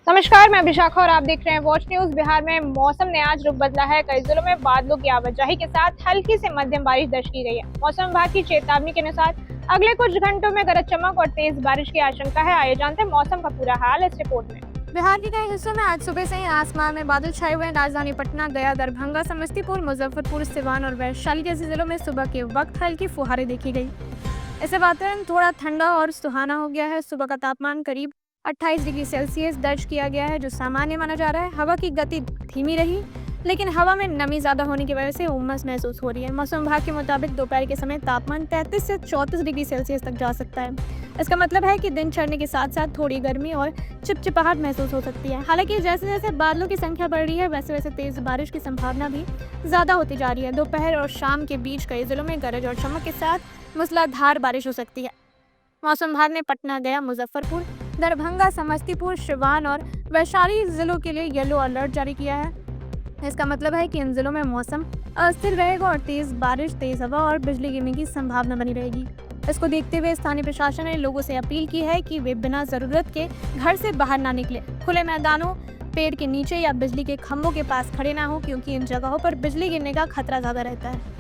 नमस्कार, मैं विशाखा और आप देख रहे हैं वॉच न्यूज। बिहार में मौसम ने आज रुख बदला है। कई जिलों में बादलों की आवाजाही के साथ हल्की से मध्यम बारिश दर्ज की गई है। मौसम विभाग की चेतावनी के अनुसार अगले कुछ घंटों में गरज चमक और तेज बारिश की आशंका है। आइए जानते हैं मौसम का पूरा हाल इस रिपोर्ट में। बिहार के कई हिस्सों में आज सुबह से ही आसमान में बादल छाए हुए हैं। राजधानी पटना, गया, दरभंगा, समस्तीपुर, मुजफ्फरपुर, सिवान और वैशाली जैसे जिलों में सुबह के वक्त हल्की फुहारें देखी गई। इससे वातावरण थोड़ा ठंडा और सुहाना हो गया है। सुबह का तापमान करीब 28 डिग्री सेल्सियस दर्ज किया गया है, जो सामान्य माना जा रहा है। हवा की गति धीमी रही, लेकिन हवा में नमी ज्यादा होने की वजह से उमस महसूस हो रही है। मौसम विभाग के मुताबिक दोपहर के समय तापमान 33 से 34 डिग्री सेल्सियस तक जा सकता है। इसका मतलब है कि दिन चढ़ने के साथ साथ थोड़ी गर्मी और चिपचिपाहट महसूस हो सकती है। हालांकि जैसे जैसे बादलों की संख्या बढ़ रही है, वैसे वैसे तेज बारिश की संभावना भी ज्यादा होती जा रही है। दोपहर और शाम के बीच कई जिलों में गरज और चमक के साथ मूसलाधार बारिश हो सकती है। मौसम विभाग ने पटना, गया, मुजफ्फरपुर, दरभंगा, समस्तीपुर, सिवान और वैशाली जिलों के लिए येलो अलर्ट जारी किया है। इसका मतलब है कि इन जिलों में मौसम अस्थिर रहेगा और तेज बारिश, तेज हवा और बिजली गिरने की संभावना बनी रहेगी। इसको देखते हुए स्थानीय प्रशासन ने लोगों से अपील की है कि वे बिना जरूरत के घर से बाहर ना निकले, खुले मैदानों, पेड़ के नीचे या बिजली के खंभों के पास खड़े ना हो, क्योंकि इन जगहों पर बिजली गिरने का खतरा ज्यादा रहता है।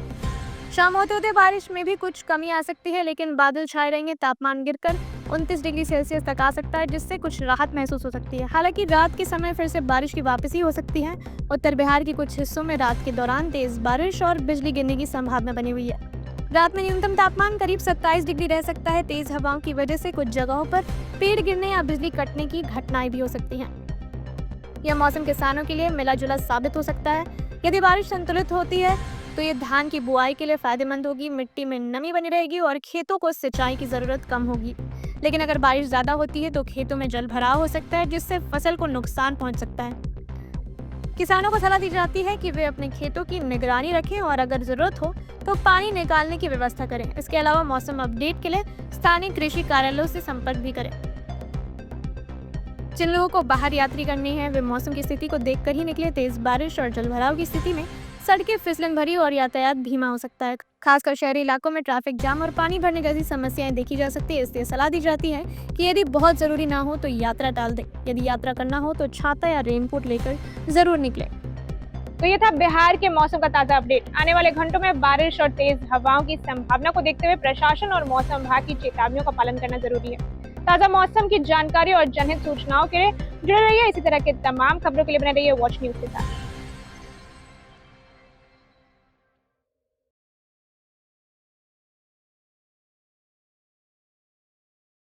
शाम होते होते बारिश में भी कुछ कमी आ सकती है, लेकिन बादल छाए रहेंगे। तापमान गिरकर 29 डिग्री सेल्सियस तक आ सकता है, जिससे कुछ राहत महसूस हो सकती है। हालांकि रात के समय फिर से बारिश की वापसी हो सकती है। उत्तर बिहार के कुछ हिस्सों में रात के दौरान तेज बारिश और बिजली गिरने की संभावना बनी हुई है। रात में न्यूनतम तापमान करीब 27 डिग्री रह सकता है। तेज हवाओं की वजह से कुछ जगहों पर पेड़ गिरने या बिजली कटने की घटनाएं भी हो सकती हैं। यह मौसम किसानों के लिए मिला जुला साबित हो सकता है। यदि बारिश संतुलित होती है तो ये धान की बुआई के लिए फायदेमंद होगी। मिट्टी में नमी बनी रहेगी और खेतों को सिंचाई की जरूरत कम होगी। लेकिन अगर बारिश ज्यादा होती है तो खेतों में जल भराव हो सकता है, जिससे फसल को नुकसान पहुंच सकता है। किसानों को सलाह दी जाती है कि वे अपने खेतों की निगरानी रखें और अगर जरूरत हो तो पानी निकालने की व्यवस्था करें। इसके अलावा मौसम अपडेट के लिए स्थानीय कृषि कार्यालयों से संपर्क भी करें। जिन लोगों को बाहर यात्रा करनी है, वे मौसम की स्थिति को देखकर ही निकले। तेज बारिश और जलभराव की स्थिति में सड़कें फिसलन भरी और यातायात धीमा हो सकता है। खासकर शहरी इलाकों में ट्रैफिक जाम और पानी भरने जैसी समस्याएं देखी जा सकती है। इसलिए सलाह दी जाती है कि यदि बहुत जरूरी ना हो तो यात्रा टाल दें। यदि यात्रा करना हो तो छाता या रेनकोट लेकर जरूर निकले। तो ये था बिहार के मौसम का ताजा अपडेट। आने वाले घंटों में बारिश और तेज हवाओं की संभावना को देखते हुए प्रशासन और मौसम विभाग की चेतावनियों का पालन करना जरूरी है। ताजा मौसम की जानकारी और जनहित सूचनाओं के लिए जुड़े रहिए। इसी तरह के तमाम खबरों के लिए बने रहिए वॉच न्यूज के साथ।